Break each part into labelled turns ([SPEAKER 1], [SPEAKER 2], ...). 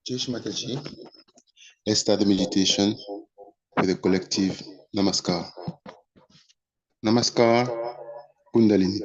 [SPEAKER 1] Jai Mataji. Let's start the meditation with a collective Namaskar. Namaskar, Kundalini.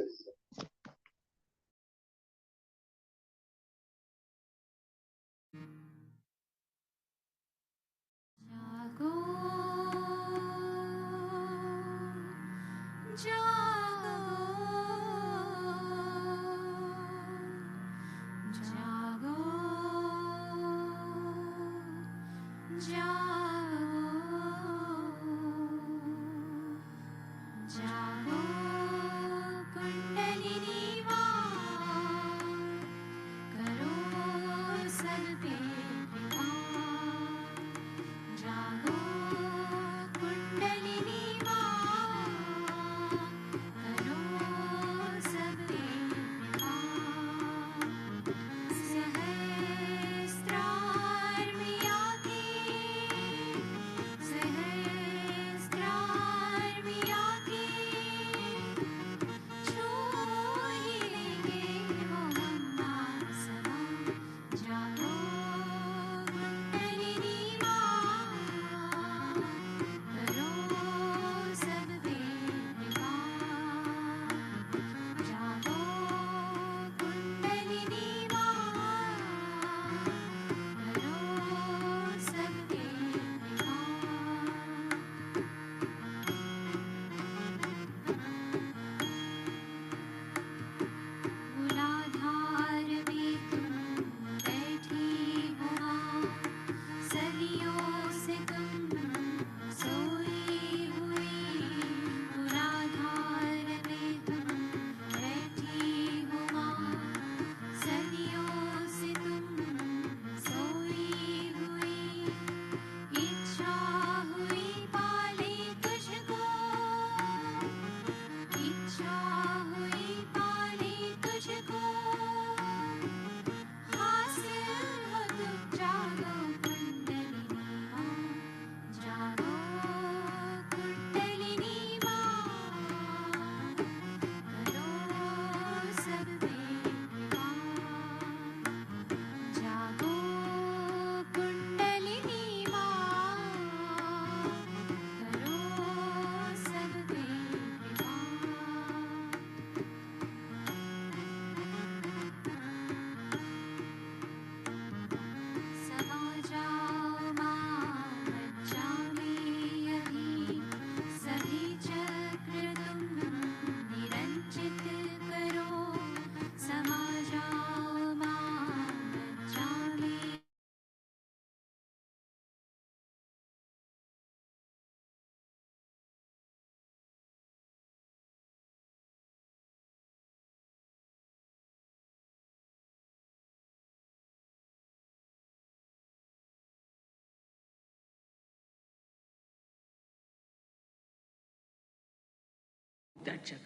[SPEAKER 2] That chakra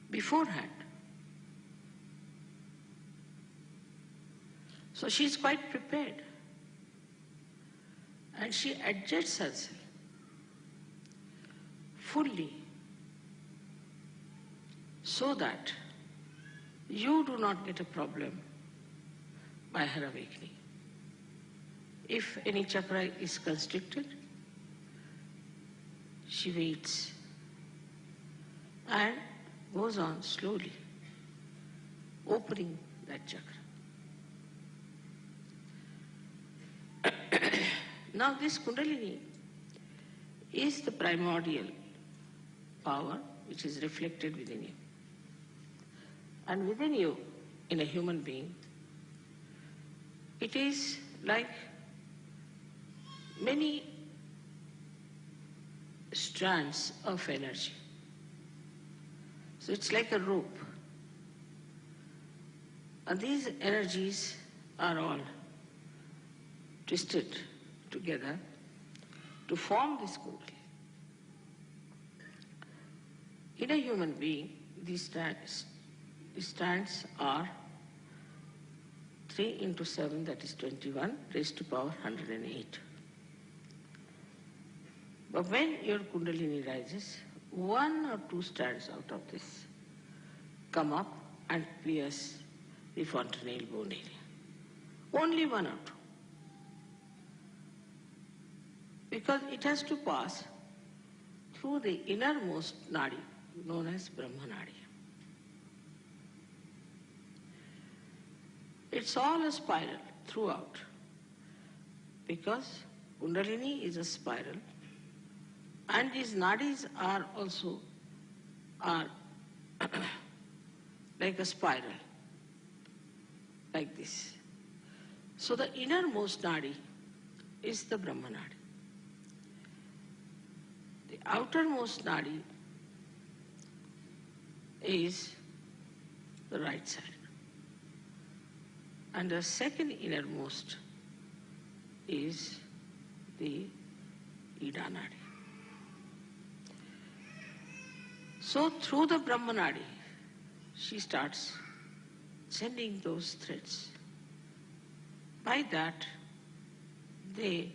[SPEAKER 2] beforehand. So she is quite prepared and she adjusts herself fully so that you do not get a problem by her awakening. If any chakra is constricted, she waits and goes on slowly, opening that chakra. Now this Kundalini is the primordial power which is reflected within you. And within you, in a human being, it is like many strands of energy. So it's like a rope. And these energies are all twisted together to form this Kundalini. In a human being, these strands are 3 into 7, that is 21, raised to power 108. But when your Kundalini rises, 1 or 2 strands out of this come up and pierce the fontanelle bone area. Only 1 or 2. Because it has to pass through the innermost nadi, known as Brahma Nadi. It's all a spiral throughout, because Kundalini is a spiral, and these nadis are also like a spiral, like this. So the innermost nadi is the Brahma Nadi. The outermost nadi is the right side. And the second innermost is the Ida Nadi. So through the Brahma Nadi, she starts sending those threads. By that, they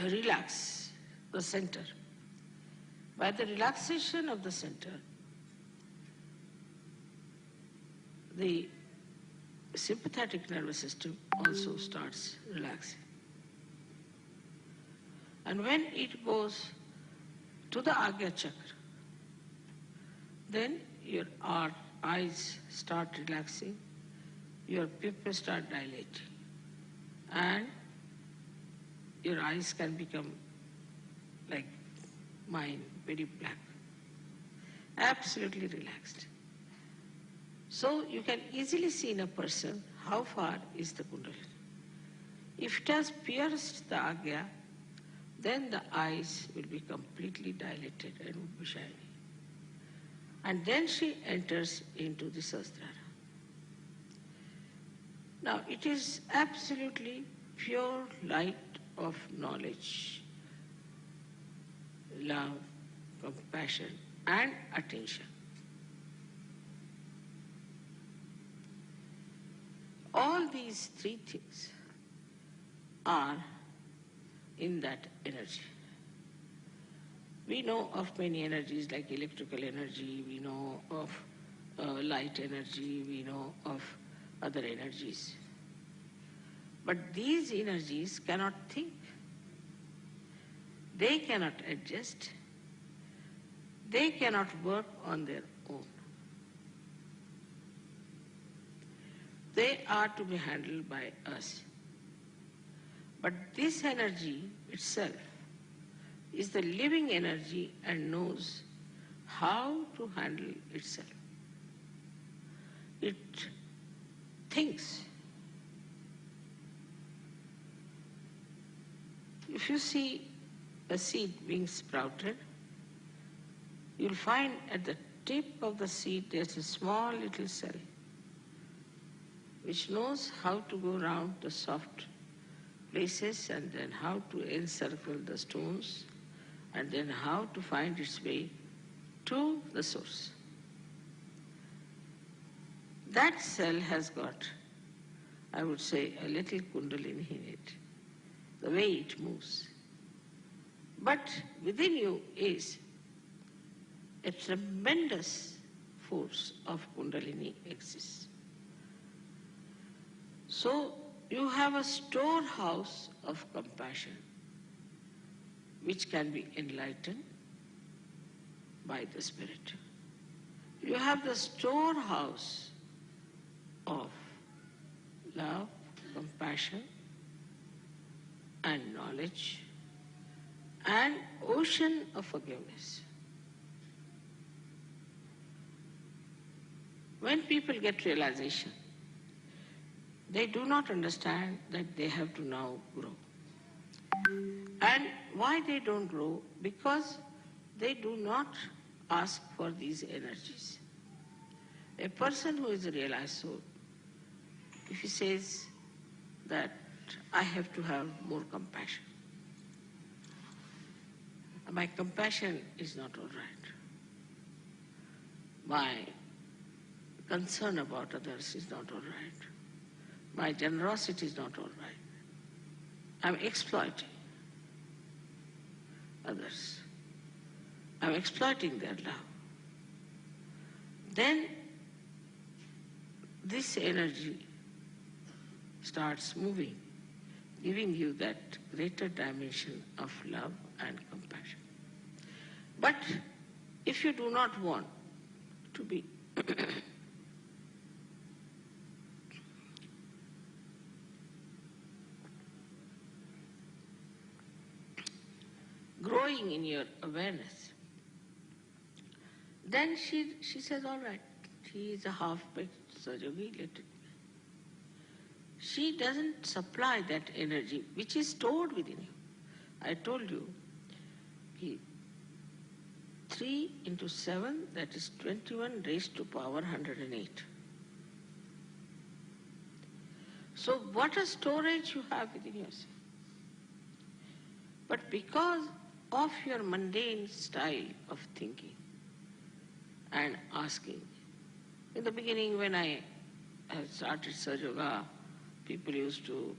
[SPEAKER 2] relax the center. By the relaxation of the center, the sympathetic nervous system also starts relaxing. And when it goes to the Agya Chakra, then your eyes start relaxing, your pupils start dilating, and your eyes can become like mine, very black, absolutely relaxed. So you can easily see in a person how far is the Kundalini. If it has pierced the Agya, then the eyes will be completely dilated and will be shining. And then she enters into the Sahasrara. Now it is absolutely pure light of knowledge, love, compassion, and attention. All these three things are in that energy. We know of many energies like electrical energy, we know of light energy, we know of other energies. But these energies cannot think. They cannot adjust. They cannot work on their own. They are to be handled by us. But this energy itself is the living energy and knows how to handle itself. It thinks. If you see a seed being sprouted, you'll find at the tip of the seed there's a small little cell which knows how to go around the soft places and then how to encircle the stones and then how to find its way to the source. That cell has got, I would say, a little Kundalini in it, the way it moves. But within you is a tremendous force of Kundalini exists. So you have a storehouse of compassion which can be enlightened by the Spirit. You have the storehouse of love, compassion, and knowledge, and ocean of forgiveness. When people get realization, they do not understand that they have to now grow. And why they don't grow? Because they do not ask for these energies. A person who is a realized soul, if he says that I have to have more compassion, my compassion is not all right. My concern about others is not all right. My generosity is not all right. I'm exploiting others. I'm exploiting their love. Then this energy starts moving, giving you that greater dimension of love and compassion. But if you do not want to be growing in your awareness, then she says, all right, he is a half-baked Sahaja-yogi, let it be. She doesn't supply that energy which is stored within you. I told you, 3 into 7, that is 21 raised to power 108. So what a storage you have within yourself. But because of your mundane style of thinking and asking, in the beginning when I had started Sahaja Yoga, people used to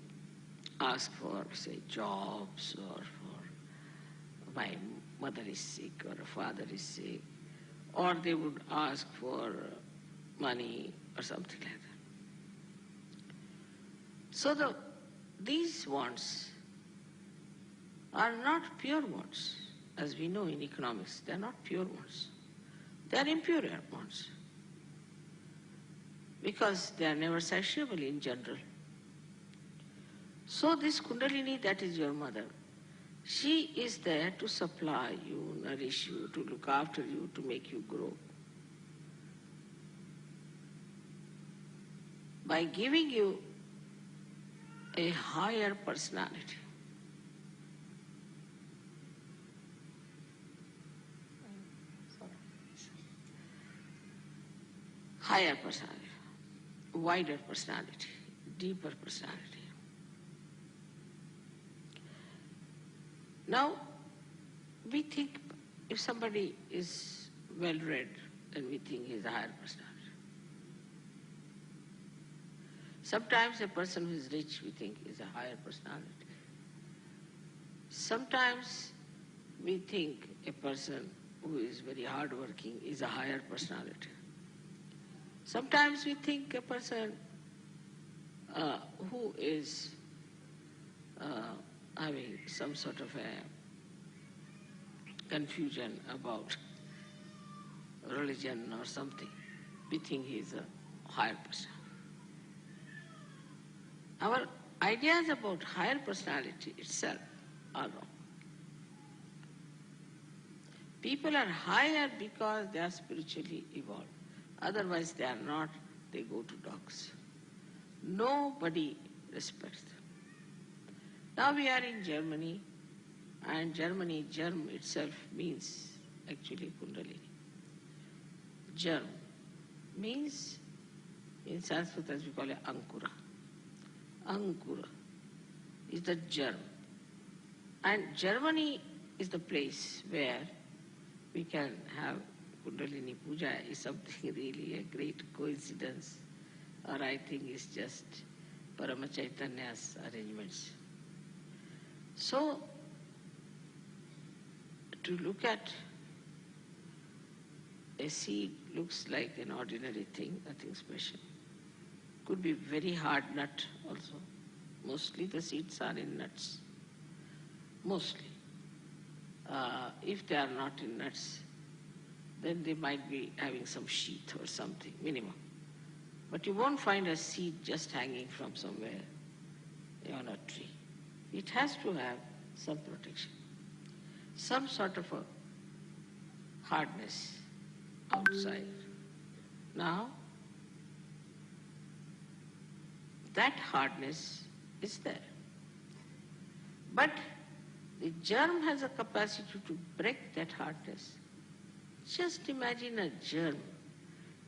[SPEAKER 2] ask for, say, jobs, or for my mother is sick or a father is sick, or they would ask for money or something like that. So these wants are not pure wants. As we know in economics, they are not pure wants. They are impure wants. Because they are never satiable in general. So this Kundalini, that is your mother, she is there to supply you, nourish you, to look after you, to make you grow. By giving you a higher personality. Higher personality, wider personality, deeper personality. Now, we think if somebody is well-read, then we think he is a higher personality. Sometimes a person who is rich, we think is a higher personality. Sometimes we think a person who is very hardworking is a higher personality. Sometimes we think a person who is having some sort of a confusion about religion or something, we think he is a higher person. Our ideas about higher personality itself are wrong. People are higher because they are spiritually evolved. Otherwise they are not, they go to dogs. Nobody respects them. Now we are in Germany, and Germany, germ itself means actually Kundalini. Germ means, in Sanskrit as we call it, Ankura. Ankura is the germ. And Germany is the place where we can have Kundalini Puja. Is something really a great coincidence, or I think it's just Parama Chaitanya's arrangements. So, to look at a seed looks like an ordinary thing, nothing special. Could be very hard nut also. Mostly the seeds are in nuts. Mostly. If they are not in nuts, then they might be having some sheath or something, minimum. But you won't find a seed just hanging from somewhere on a tree. It has to have some protection, some sort of a hardness outside. Now, that hardness is there. But the germ has a capacity to break that hardness. Just imagine a germ,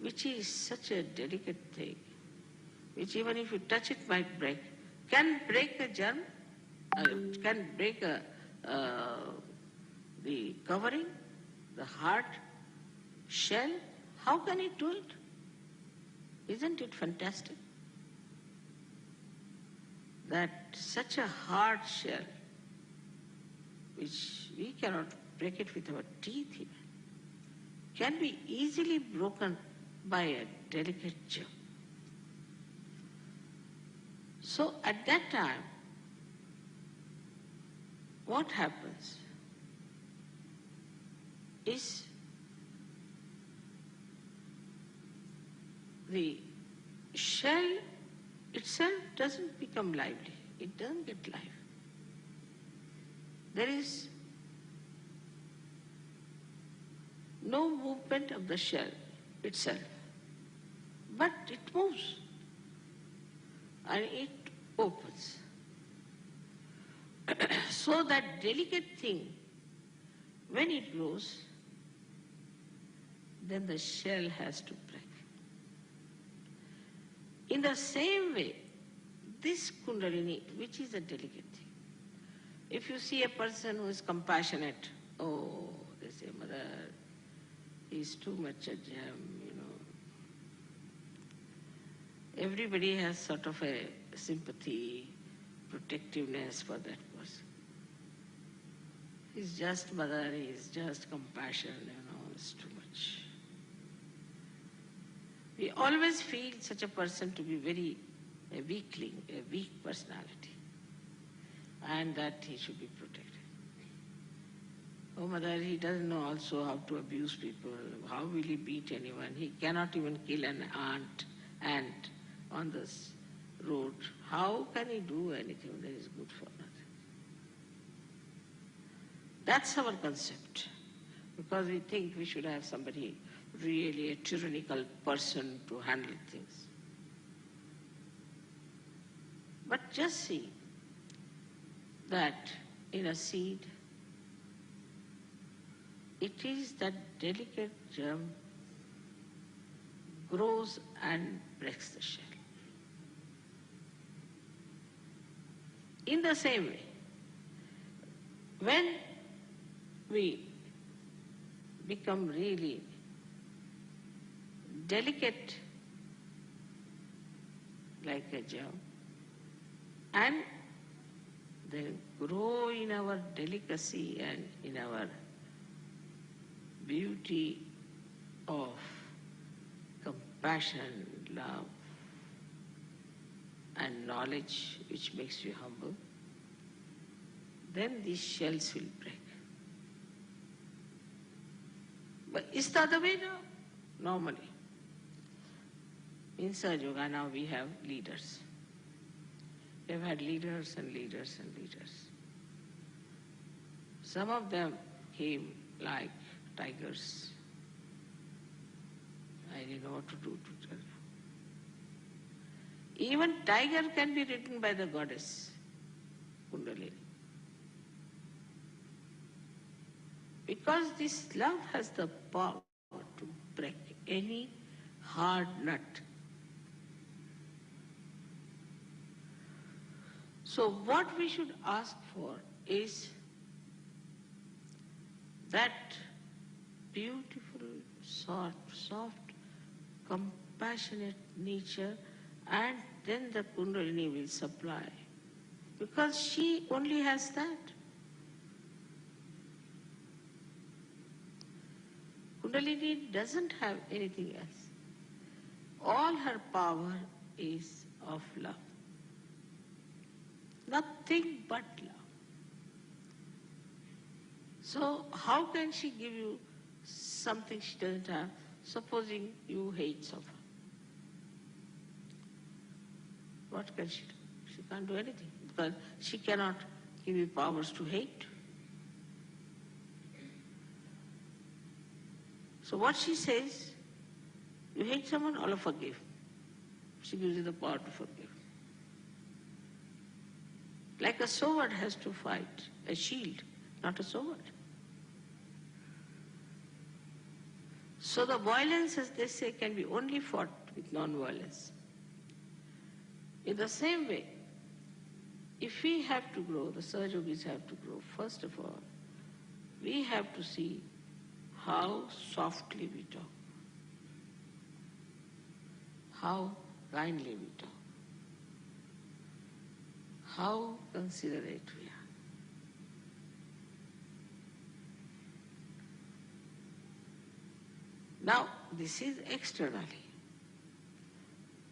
[SPEAKER 2] which is such a delicate thing, which even if you touch it might break. Can break a germ, can break the covering, the hard shell. How can it do it? Isn't it fantastic? That such a hard shell, which we cannot break it with our teeth even, can be easily broken by a delicate germ. So at that time, what happens is the shell itself doesn't become lively. It doesn't get life. There is no movement of the shell itself, but it moves and it opens. So that delicate thing, when it grows, then the shell has to break. In the same way, this Kundalini, which is a delicate thing, if you see a person who is compassionate, oh, they say, Mother, he's too much a gem, Everybody has sort of a sympathy, protectiveness for that person. He's just Mother, he's just compassion, it's too much. We always feel such a person to be a weakling, a weak personality, and that he should be protected. Oh Mother, he doesn't know also how to abuse people. How will he beat anyone? He cannot even kill an ant on this road. How can he do anything that is good for nothing? That's our concept, because we think we should have somebody really a tyrannical person to handle things. But just see that in a seed, it is that delicate germ grows and breaks the shell. In the same way, when we become really delicate like a germ and then grow in our delicacy and in our beauty of compassion, love, and knowledge which makes you humble, then these shells will break. But is that the way now? Normally. In Sahaja Yoga now we have leaders. We have had leaders and leaders and leaders. Some of them came like tigers. I didn't know what to do to tell you. Even tiger can be ridden by the goddess, Kundalini. Because this love has the power to break any hard nut. So what we should ask for is that beautiful, soft, compassionate nature, and then the Kundalini will supply. Because she only has that. Kundalini doesn't have anything else. All her power is of love. Nothing but love. So how can she give you something she doesn't have, supposing you hate someone? What can she do? She can't do anything, because she cannot give you powers to hate. So what she says, you hate someone, Allah forgive. She gives you the power to forgive. Like a sword has to fight, a shield, not a sword. So the violence, as they say, can be only fought with non-violence. In the same way, if we have to grow, the Sahaja Yogis have to grow, first of all, we have to see how softly we talk, how kindly we talk, how considerate we are. Now, this is externally.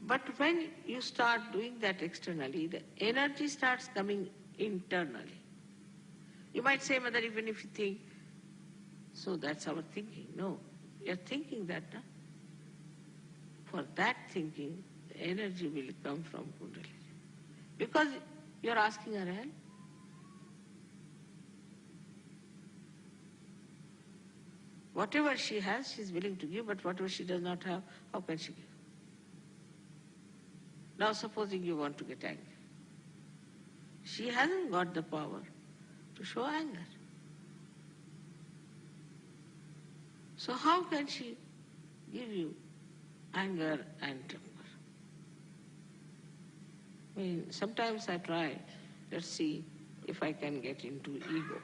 [SPEAKER 2] But when you start doing that externally, the energy starts coming internally. You might say, Mother, even if you think, so that's our thinking. No, you're thinking that. No? For that thinking, the energy will come from Kundalini. Because you're asking her help. Whatever she has, she's willing to give, but whatever she does not have, how can she give? Now supposing you want to get angry. She hasn't got the power to show anger. So how can she give you anger and temper? I mean, sometimes I try, let's see if I can get into ego.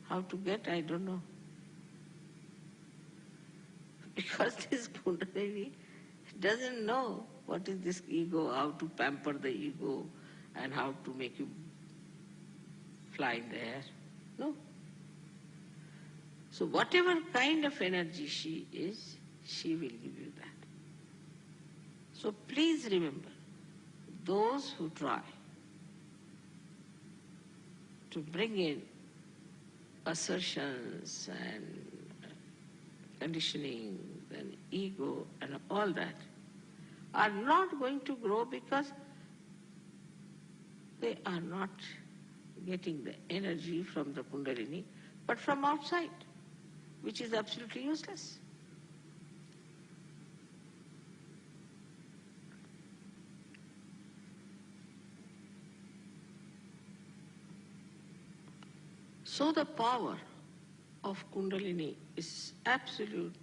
[SPEAKER 2] How to get, I don't know. Because this Kundalini doesn't know what is this ego, how to pamper the ego, and how to make you fly in the air. No. So whatever kind of energy she is, she will give you that. So please remember, those who try to bring in assertions and conditioning and ego and all that are not going to grow because they are not getting the energy from the Kundalini, but from outside, which is absolutely useless. So the power of Kundalini is absolute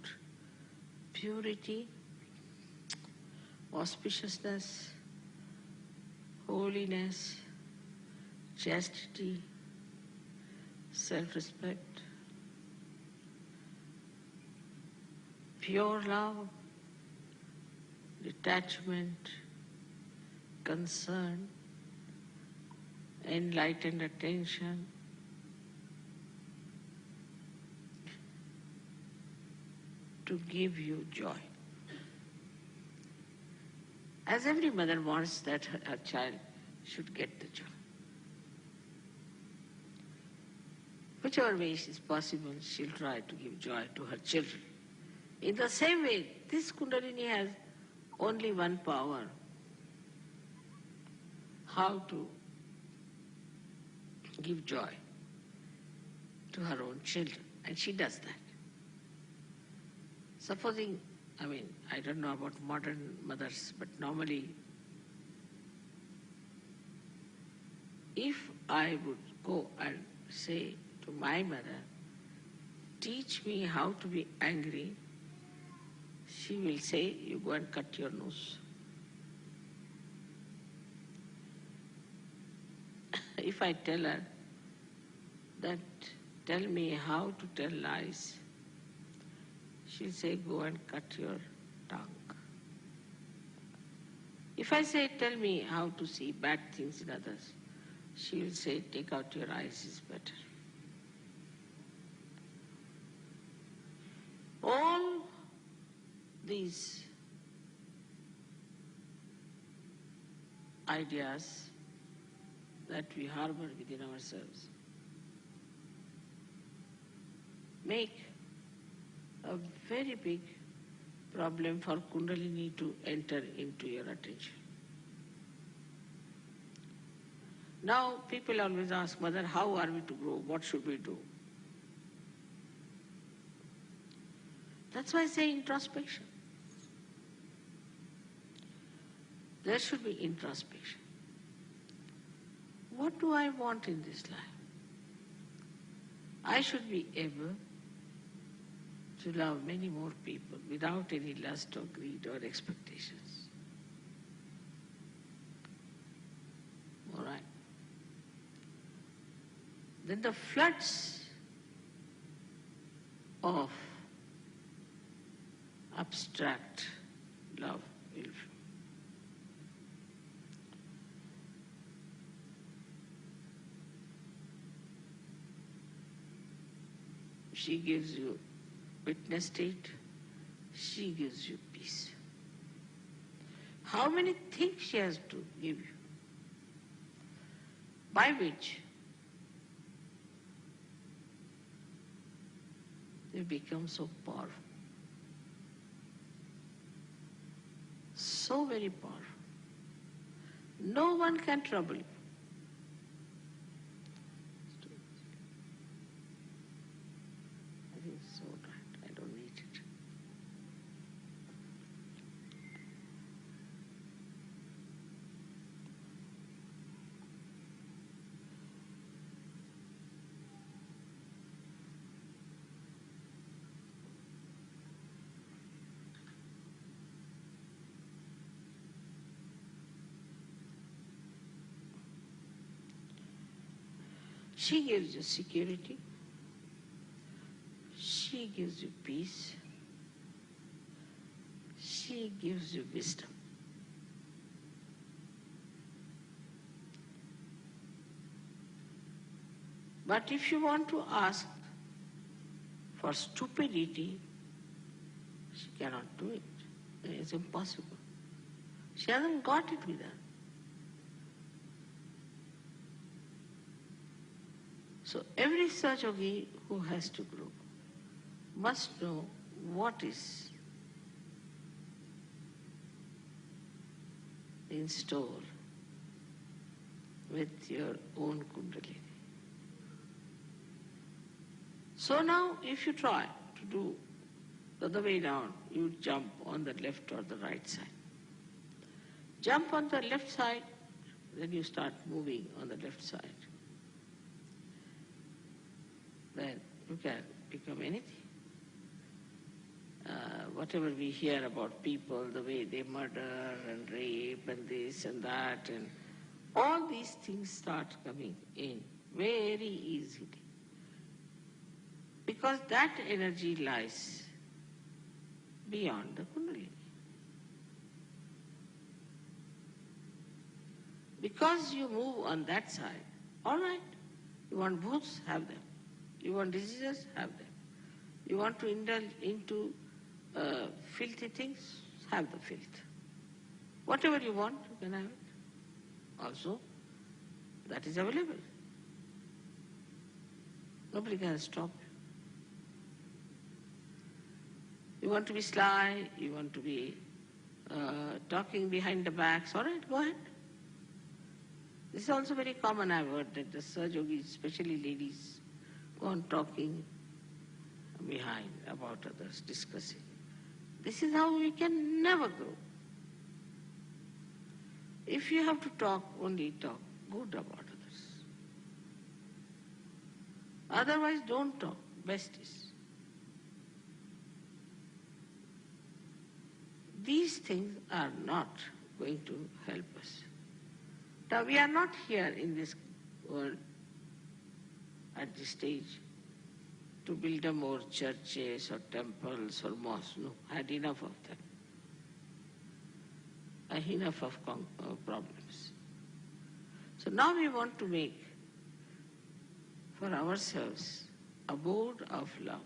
[SPEAKER 2] purity, auspiciousness, holiness, chastity, self-respect, pure love, detachment, concern, enlightened attention, to give you joy. As every mother wants that her child should get the joy. Whichever way is possible, she'll try to give joy to her children. In the same way, this Kundalini has only one power, how to give joy to her own children, and she does that. Supposing, I don't know about modern mothers, but normally, if I would go and say to my mother, teach me how to be angry, she will say, you go and cut your nose. If I tell her that, tell me how to tell lies, she'll say, go and cut your tongue. If I say, tell me how to see bad things in others, she will say, take out your eyes is better. All these ideas that we harbor within ourselves make a very big problem for Kundalini to enter into your attention. Now people always ask, Mother, how are we to grow? What should we do? That's why I say introspection. There should be introspection. What do I want in this life? I should be able to love many more people without any lust or greed or expectations. All right. Then the floods of abstract love will flow. She gives you witness state, she gives you peace. How many things she has to give you, by which you become so powerful, so very powerful. No one can trouble you. I think it's so right. I don't need it. She gives you security. She gives you peace. She gives you wisdom. But if you want to ask for stupidity, she cannot do it. It's impossible. She hasn't got it with her. So every Sahaja who has to grow must know what is in store with your own Kundalini. So now if you try to do the other way down, you jump on the left or the right side. Jump on the left side, then you start moving on the left side. Then you can become anything. Whatever we hear about people, the way they murder and rape and this and that, and all these things start coming in very easily. Because that energy lies beyond the Kundalini. Because you move on that side, all right, you want booths, have them. You want diseases, have them. You want to indulge into filthy things, have the filth. Whatever you want, you can have it. Also, that is available. Nobody can stop you. You want to be sly, you want to be talking behind the backs, all right, go ahead. This is also very common, I've heard, that the Sahaja Yogis, especially ladies, go on talking behind about others, discussing. This is how we can never grow. If you have to talk, only talk good about others. Otherwise, don't talk. Best is. These things are not going to help us. Now, we are not here in this world at this stage to build more churches or temples or mosques. No, I had enough of them. I had enough of problems. So now we want to make for ourselves a abode of love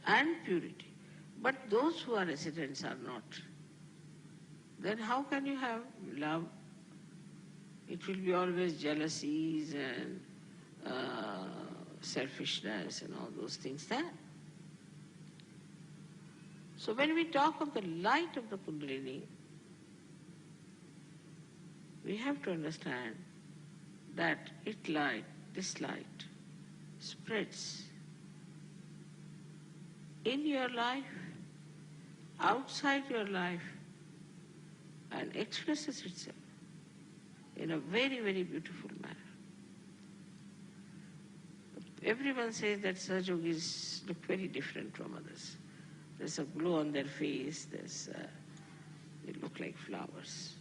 [SPEAKER 2] and purity. But those who are residents are not. Then how can you have love? It will be always jealousies and selfishness and all those things there. So when we talk of the light of the Kundalini, we have to understand that this light spreads in your life, outside your life, and expresses itself in a very, very beautiful manner. Everyone says that Sahaja Yogis look very different from others. There's a glow on their face, they look like flowers.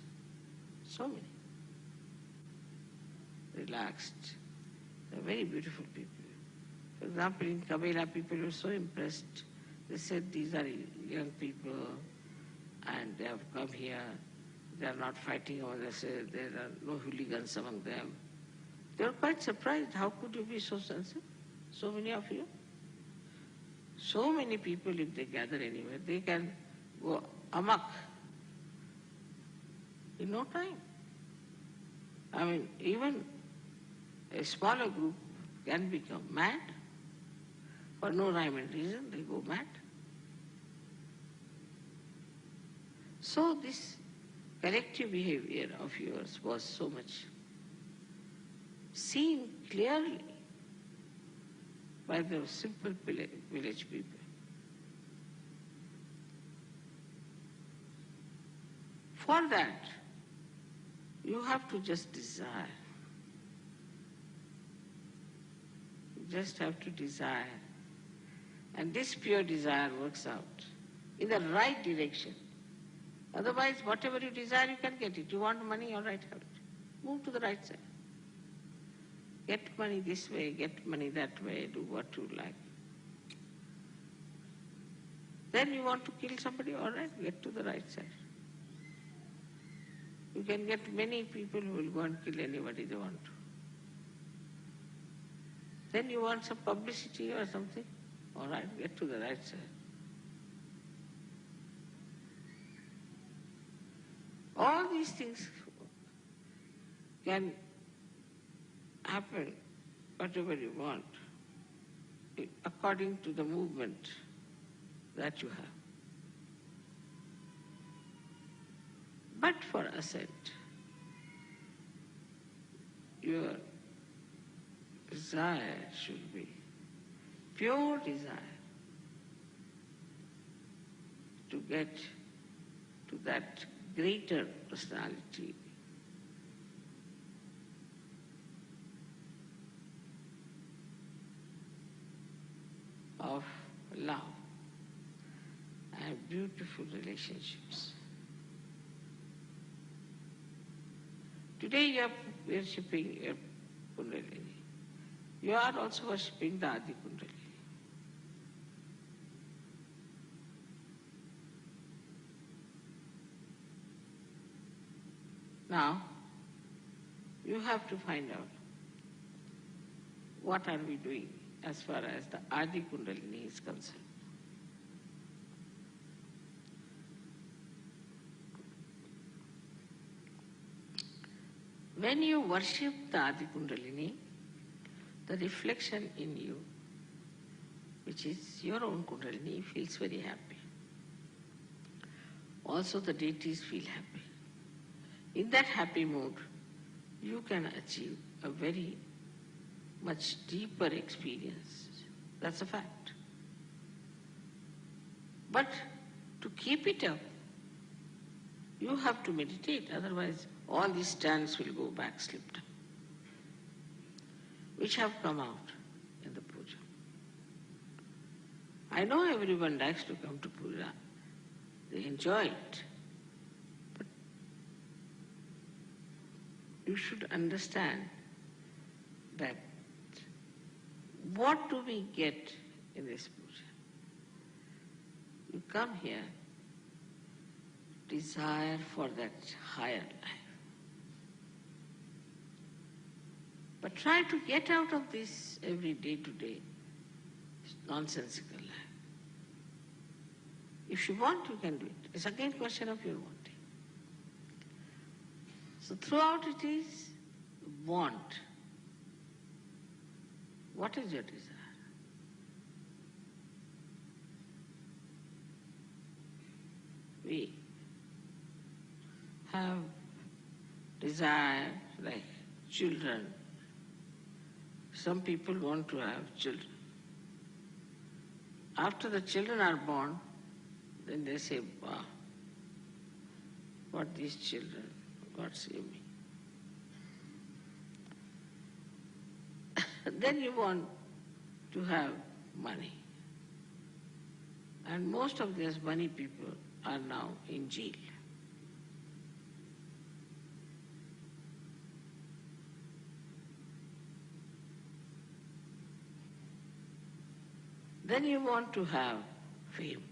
[SPEAKER 2] So many. Relaxed. They're very beautiful people. For example, in Kabela, people were so impressed. They said these are young people and they have come here. They are not fighting over there. There are no hooligans among them. They were quite surprised. How could you be so sensitive? So many of you. So many people, if they gather anywhere, they can go amok in no time. I mean, even a smaller group can become mad. For no rhyme and reason, they go mad. So this collective behavior of yours was so much seen clearly by the simple village people. For that, you have to just desire. You just have to desire. And this pure desire works out in the right direction. Otherwise, whatever you desire, you can get it. You want money, all right, have it. Move to the right side. Get money this way, get money that way, do what you like. Then you want to kill somebody, all right, get to the right side. You can get many people who will go and kill anybody they want to. Then you want some publicity or something, all right, get to the right side. All these things can happen, whatever you want, according to the movement that you have. But for ascent, your desire should be pure desire to get to that greater personality of love and beautiful relationships. Today you are worshipping your Kundalini. You are also worshipping the Adi Kundalini. Now, you have to find out what are we doing as far as the Adi Kundalini is concerned. When you worship the Adi Kundalini, the reflection in you, which is your own Kundalini, feels very happy. Also the deities feel happy. In that happy mood, you can achieve a very much deeper experience. That's a fact. But to keep it up, you have to meditate, otherwise all these stands will go back, slipped, which have come out in the puja. I know everyone likes to come to puja. They enjoy it. But you should understand that what do we get in this puja? You come here, desire for that higher life. But try to get out of this every day-to-day nonsensical life. If you want, you can do it. It's again a question of your wanting. So throughout it is want. What is your desire? We have desire like children. Some people want to have children. After the children are born, then they say, wow, what these children, God save me. Then you want to have money. And most of these money people are now in jail. Then you want to have fame.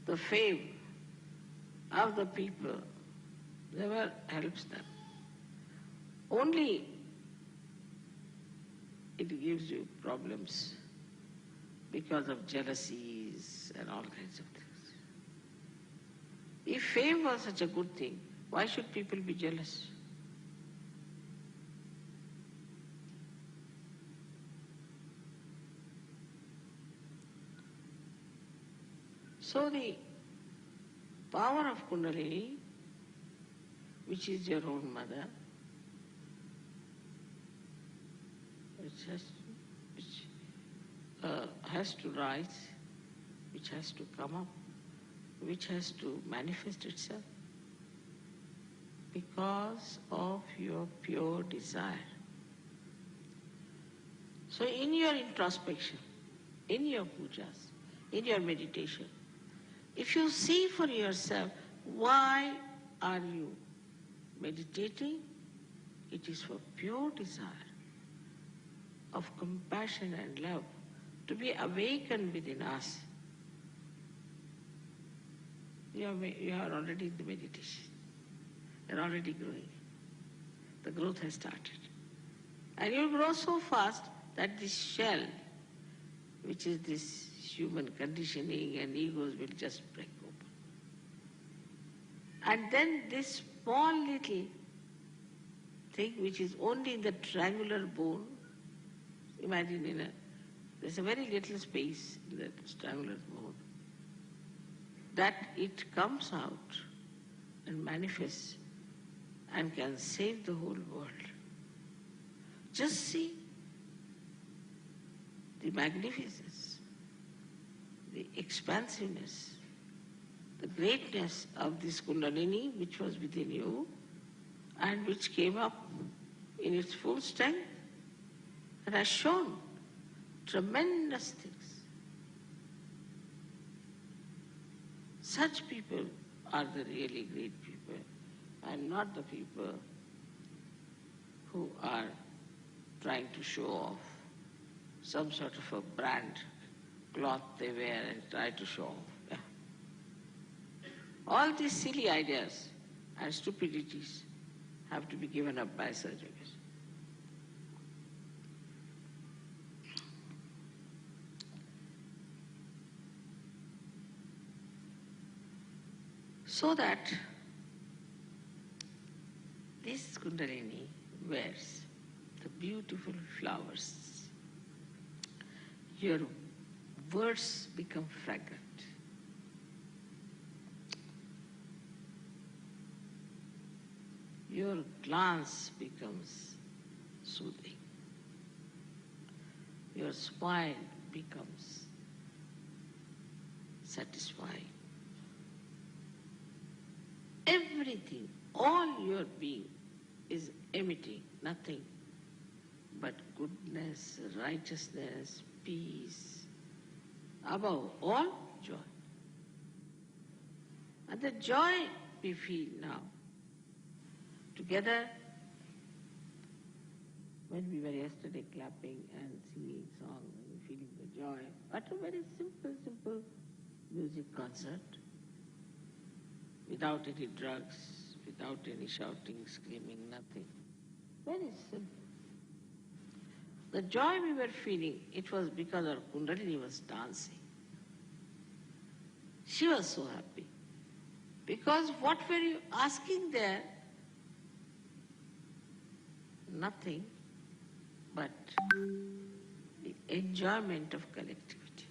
[SPEAKER 2] The fame of the people never helps them. Only it gives you problems because of jealousies and all kinds of things. If fame was such a good thing, why should people be jealous? So the power of Kundalini, which is your own mother, which has to rise, which has to come up, which has to manifest itself because of your pure desire. So in your introspection, in your pujas, in your meditation, if you see for yourself, why are you meditating? It is for pure desire of compassion and love to be awakened within us. You are already in the meditation. You are already growing. The growth has started. And you grow so fast that this shell, which is this human conditioning and egos, will just break open. And then this small little thing which is only in the triangular bone, imagine there's a very little space in that triangular bone, that it comes out and manifests and can save the whole world. Just see the magnificence, the expansiveness, the greatness of this Kundalini which was within you and which came up in its full strength and has shown tremendous things. Such people are the really great people and not the people who are trying to show off some sort of a brand cloth they wear and try to show off. Yeah. All these silly ideas and stupidities have to be given up by such people. So that this Kundalini wears the beautiful flowers. Your words become fragrant. Your glance becomes soothing. Your smile becomes satisfying. Everything, all your being is emitting nothing but goodness, righteousness, peace, above all joy. And the joy we feel now, together, when we were yesterday clapping and singing songs and feeling the joy, but a very simple music concert, without any drugs, without any shouting, screaming, nothing. Very simple. The joy we were feeling, it was because our Kundalini was dancing. She was so happy. Because what were you asking there? Nothing but the enjoyment of collectivity.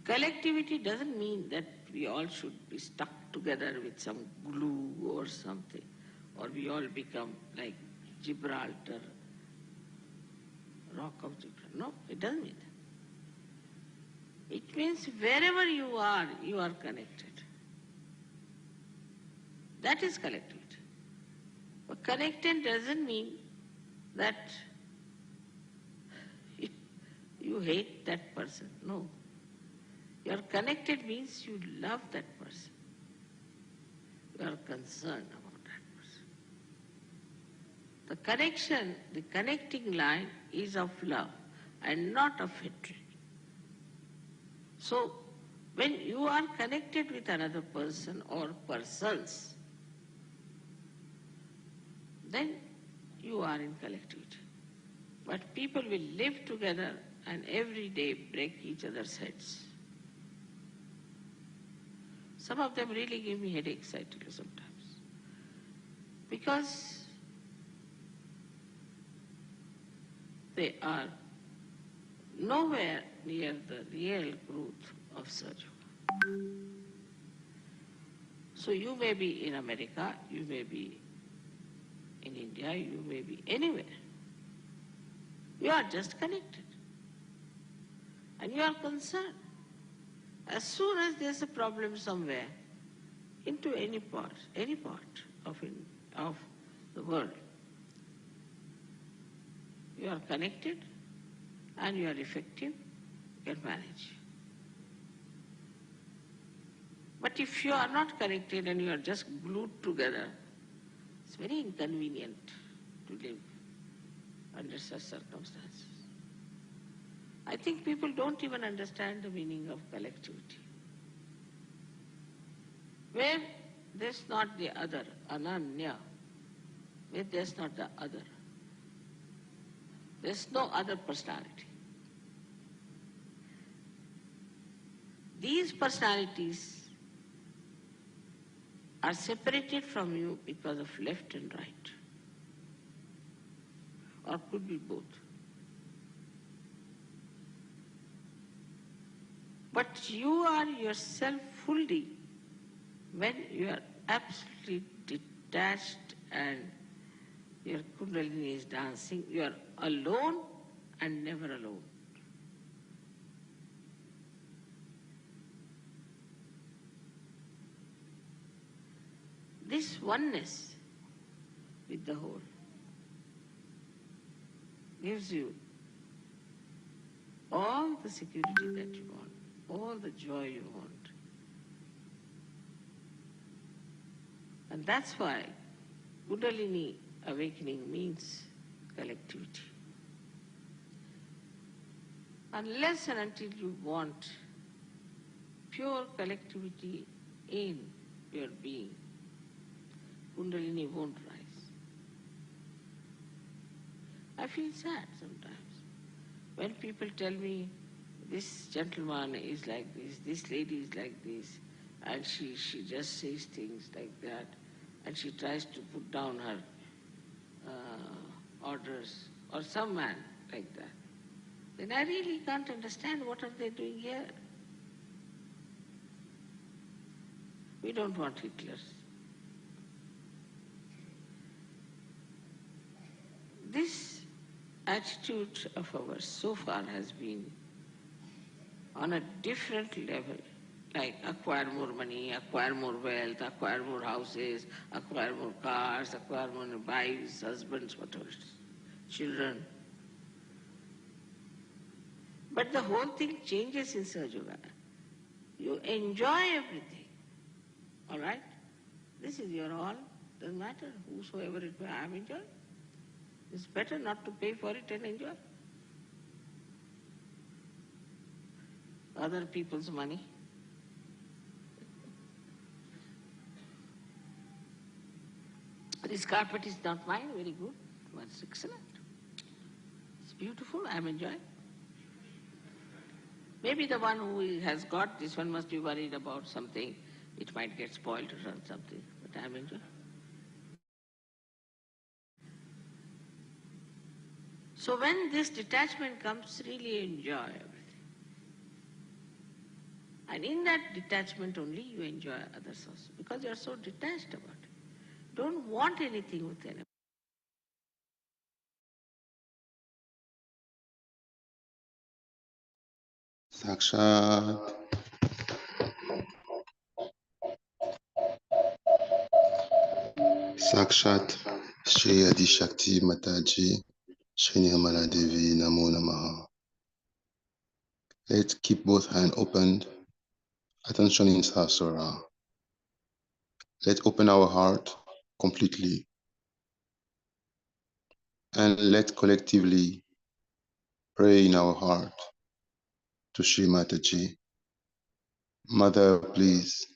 [SPEAKER 2] Collectivity doesn't mean that we all should be stuck together with some glue or something, or we all become like Gibraltar, rock of Gibraltar. No, it doesn't mean that. It means wherever you are connected. That is collectivity. But connected doesn't mean that you hate that person. No. You are connected means you love that person. You are concerned about that person. The connection, the connecting line is of love and not of hatred. So, when you are connected with another person or persons, then you are in collectivity. But people will live together and every day break each other's heads. Some of them really give me headaches, I tell you sometimes. Because they are nowhere near the real growth of Sahaja. So you may be in America, you may be in India, you may be anywhere. You are just connected. And you are concerned. As soon as there's a problem somewhere, into any part of the world, you are connected and you are effective, you can manage. But if you are not connected and you are just glued together, it's very inconvenient to live under such circumstances. I think people don't even understand the meaning of collectivity. Where there's not the other, ananya, where there's not the other, there's no other personality. These personalities are separated from you because of left and right, or could be both. But you are yourself fully when you are absolutely detached and your Kundalini is dancing. You are alone and never alone. This oneness with the whole gives you all the security that you want, all the joy you want. And that's why Kundalini awakening means collectivity. Unless and until you want pure collectivity in your being, Kundalini won't rise. I feel sad sometimes when people tell me, this gentleman is like this lady is like this, and she just says things like that, and she tries to put down her orders, or some man like that. Then I really can't understand what are they doing here. We don't want Hitlers. This attitude of ours so far has been on a different level, like acquire more money, acquire more wealth, acquire more houses, acquire more cars, acquire more wives, husbands, whatever it is, children. But the whole thing changes in Sahaja Yoga. You enjoy everything, all right? This is your all, doesn't matter, whosoever it may, I'm enjoying. It's better not to pay for it and enjoy other people's money. This carpet is not mine, very good, but it's excellent. It's beautiful, I'm enjoying. Maybe the one who has got this one must be worried about something. It might get spoiled or something, but I'm enjoying. So when this detachment comes, really enjoy everything. And in that detachment only you enjoy others also, because you are so detached about it. Don't want anything with anyone.
[SPEAKER 1] Sakshat. Sakshat Shri Adi Shakti Mataji Shri Nirmala Devi Namo Namaha. Let's keep both hands opened. Attention in Sahasrara. Let's open our heart completely and let's collectively pray in our heart to Shri Mataji. Mother, please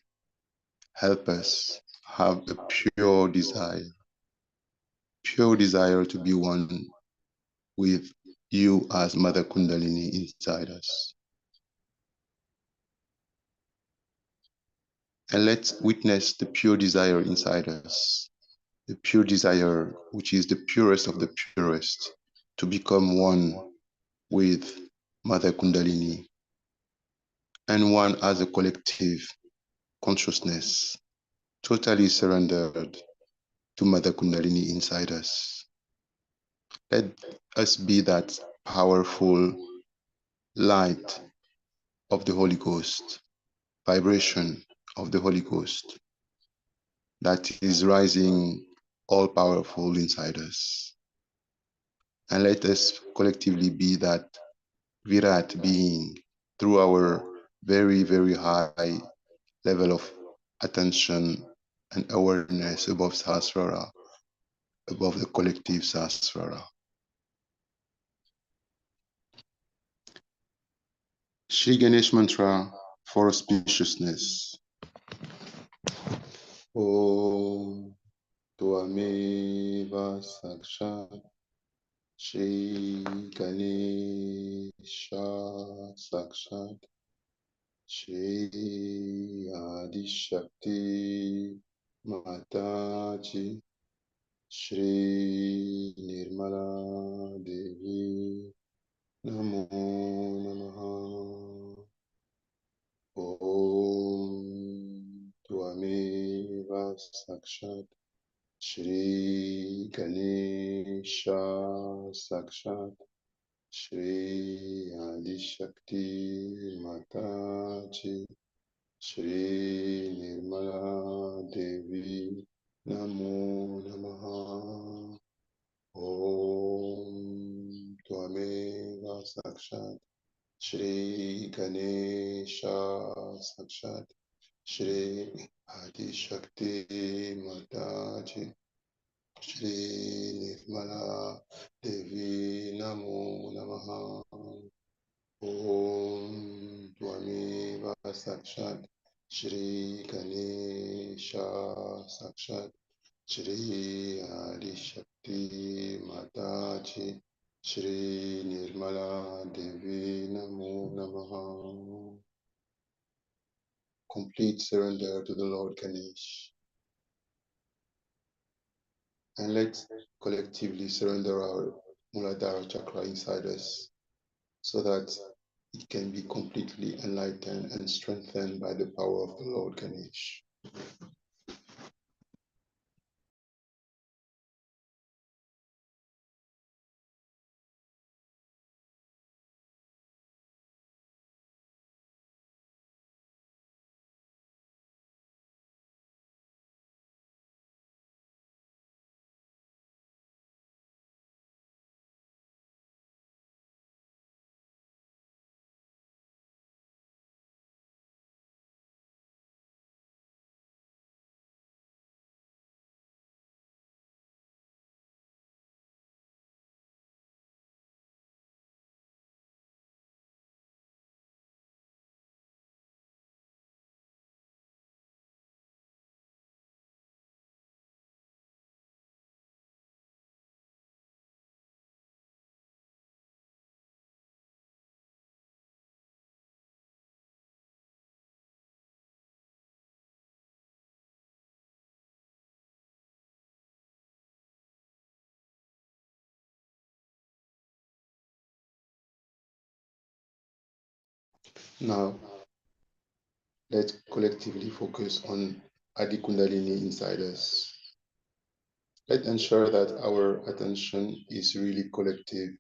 [SPEAKER 1] help us have a pure desire to be one with you as Mother Kundalini inside us. And let's witness the pure desire inside us, the pure desire, which is the purest of the purest, to become one with Mother Kundalini and one as a collective consciousness, totally surrendered to Mother Kundalini inside us. Let us be that powerful light of the Holy Ghost, vibration of the Holy Ghost that is rising all powerful inside us. And let us collectively be that Virat being through our very, very high level of attention and awareness above Sahasrara, above the collective Sahasrara. Shri Ganesh Mantra for auspiciousness. Om Tvameva Sakshat Shri Ganesha Sakshat Shri Adi Shakti Mataji Shri Nirmala Devi Namo Namaha. Om Tvameva Sakshat Shri Ganesha Sakshat Shri Adi Shakti Mataji Shri Nirmala Devi Namo Namaha. Om Tvameva Sakshat Shri Ganesha Sakshat Shri Adi Shakti Mataji Shri Nirmala Devi Namo Namaha. Om Tvameva Sakshat Shri Ganesha Sakshat Shri Adi Shakti Mataji Shri Nirmala Devi Namo Namaha. Complete surrender to the Lord Ganesh. And let's collectively surrender our Muladhara chakra inside us so that it can be completely enlightened and strengthened by the power of the Lord Ganesh. Now, let's collectively focus on Adi Kundalini inside us. Let's ensure that our attention is really collective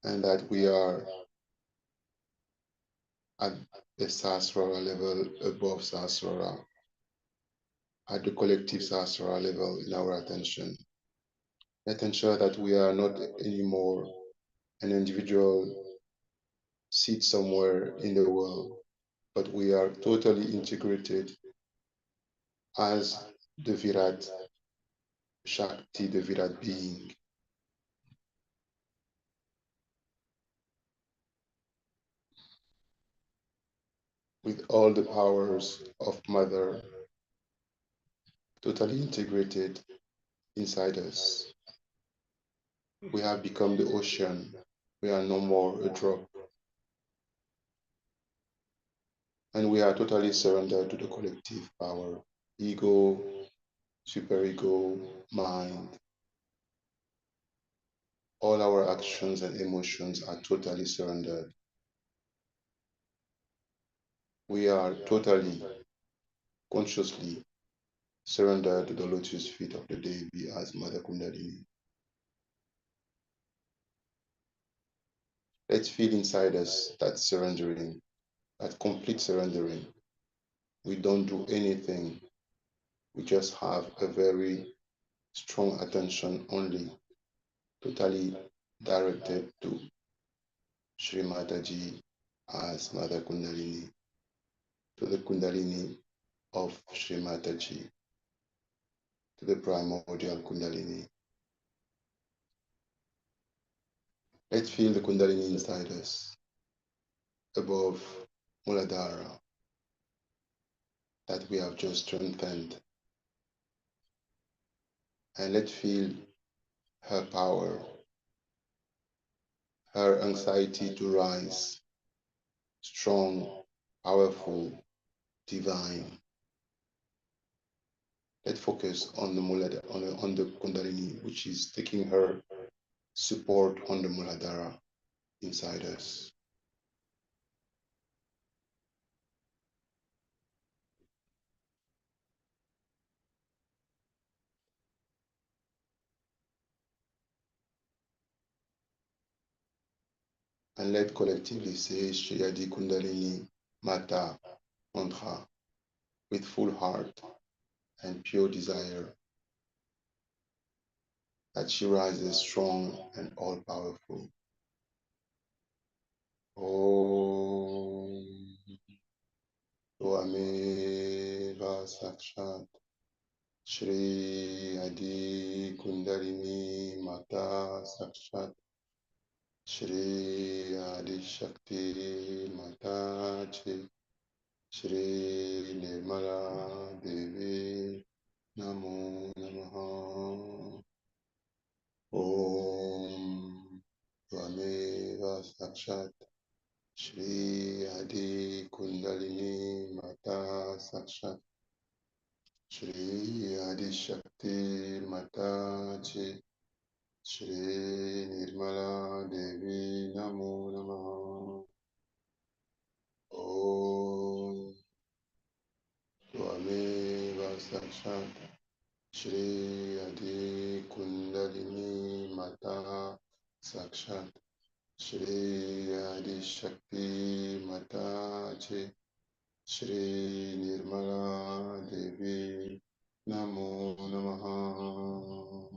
[SPEAKER 1] and that we are at the Sahasrara level, above Sahasrara, at the collective Sahasrara level in our attention. Let's ensure that we are not anymore an individual seat somewhere in the world, but we are totally integrated as the Virat Shakti, the Virat being. With all the powers of Mother totally integrated inside us. We have become the ocean We are no more a drop. And we are totally surrendered to the collective power. Ego, superego, mind. All our actions and emotions are totally surrendered. We are totally, consciously surrendered to the lotus feet of the Devi as Mother Kundalini. Let's feel inside us that surrendering, that complete surrendering. We don't do anything. We just have a very strong attention only, totally directed to Sri Mataji as Mother Kundalini, to the Kundalini of Sri Mataji, to the primordial Kundalini. Let's feel the Kundalini inside us, above Muladhara, that we have just strengthened. And let's feel her power, her anxiety to rise, strong, powerful, divine. Let's focus on the on the Kundalini, which is taking her support on the Muladhara inside us. And let collectively say Shri Adi Kundalini Mata mantra with full heart and pure desire that she rises strong and all powerful. Om Swameva Sakshat Shri Adi Kundalini Mata Sakshat Shri Adi Shakti Mataji Shri Nirmala Devi Namo Namaha Om Tvameva Sakshat Shri Adi Kundalini Mata Sakshat Shri Adi Shakti Mataji Shri Nirmala Devi Namo Namaha Om Tvameva Sakshat Shri Adi Kundalini Mata Sakshat Shri Adi Shakti Mataji Shri Nirmala Devi Namo Namaha.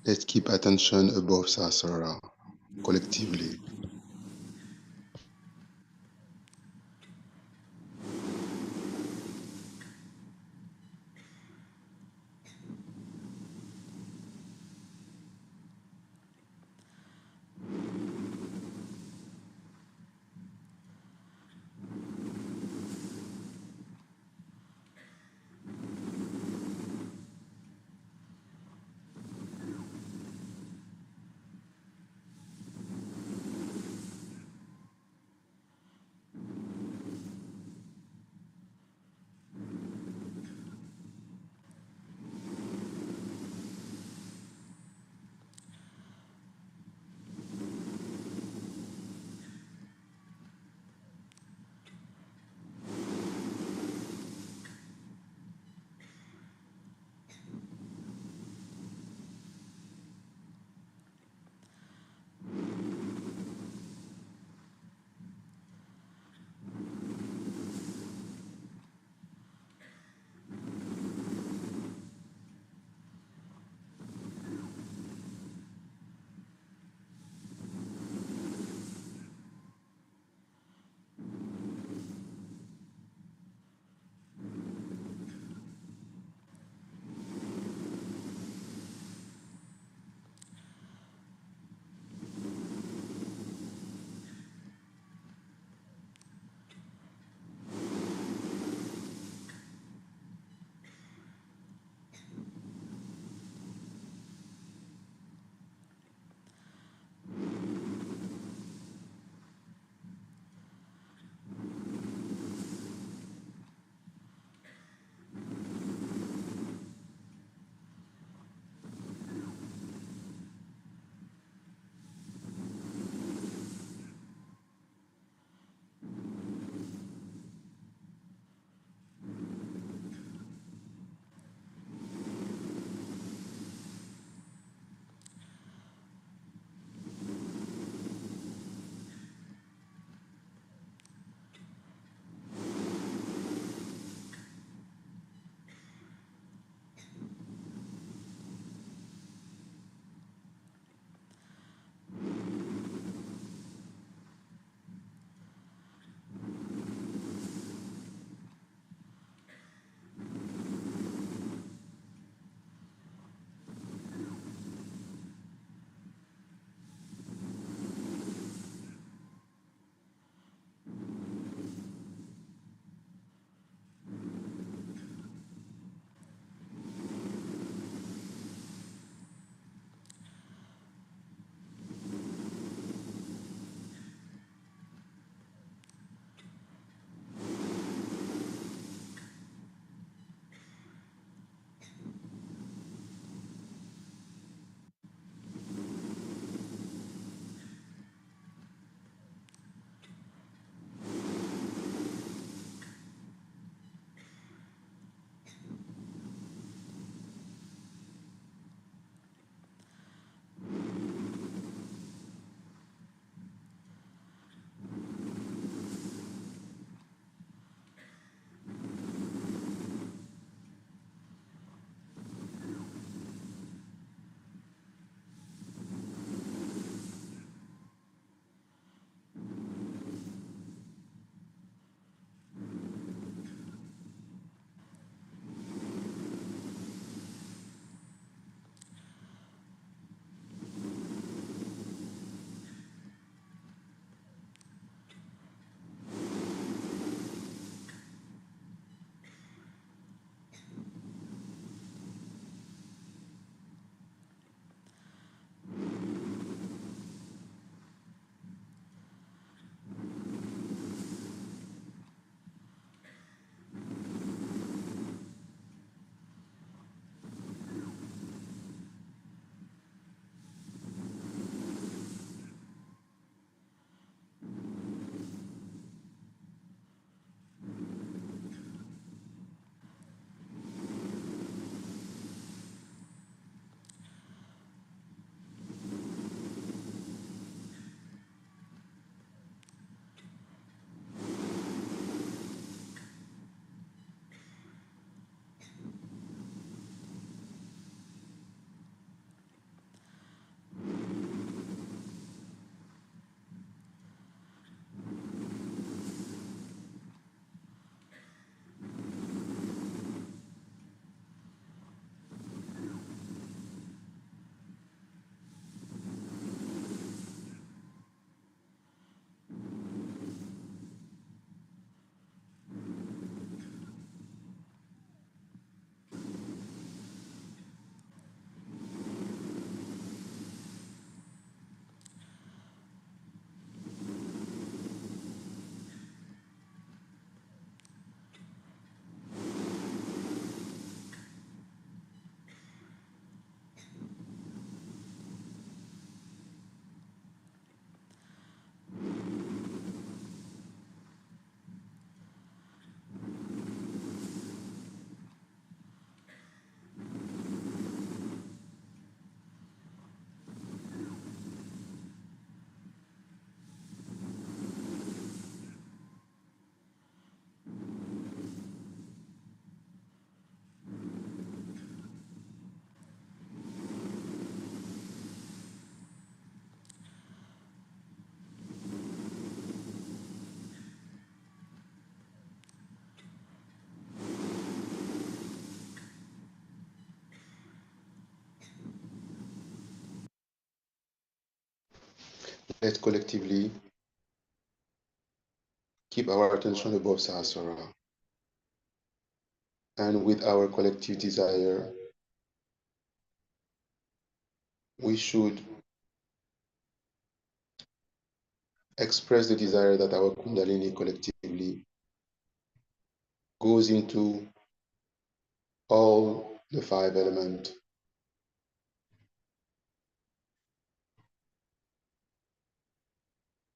[SPEAKER 1] Let's keep attention above Sahasrara collectively. Let's collectively keep our attention above Sahasrara. And with our collective desire, we should express the desire that our Kundalini collectively goes into all the five elements,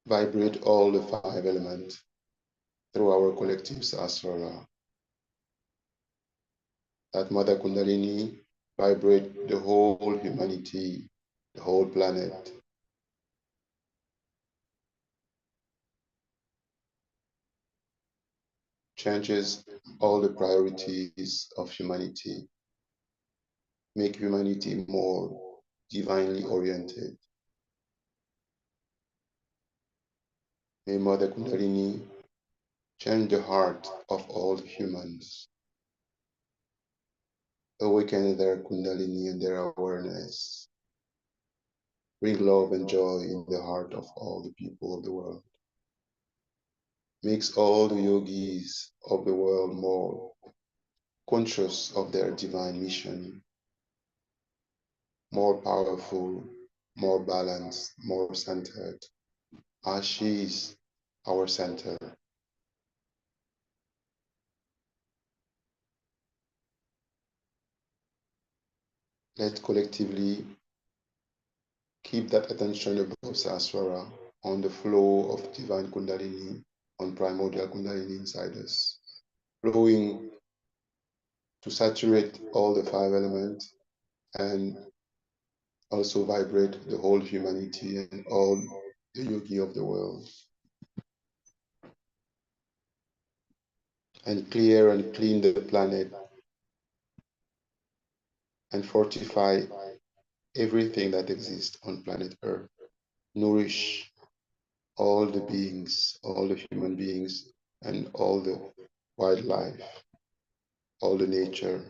[SPEAKER 1] vibrate all the five elements through our collective Sahasrara. That Mother Kundalini vibrate the whole humanity, the whole planet, changes all the priorities of humanity, make humanity more divinely oriented. May Mother Kundalini change the heart of all humans, awaken their Kundalini and their awareness, bring love and joy in the heart of all the people of the world, makes all the yogis of the world more conscious of their divine mission, more powerful, more balanced, more centered, as she is our center. Let's collectively keep that attention above Sahasrara on the flow of divine Kundalini, on primordial Kundalini inside us, flowing to saturate all the five elements and also vibrate the whole humanity and all the yogi of the world, and clear and clean the planet and fortify everything that exists on planet Earth. Nourish all the beings, all the human beings, and all the wildlife, all the nature.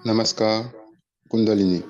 [SPEAKER 1] Namaskar, Kundalini.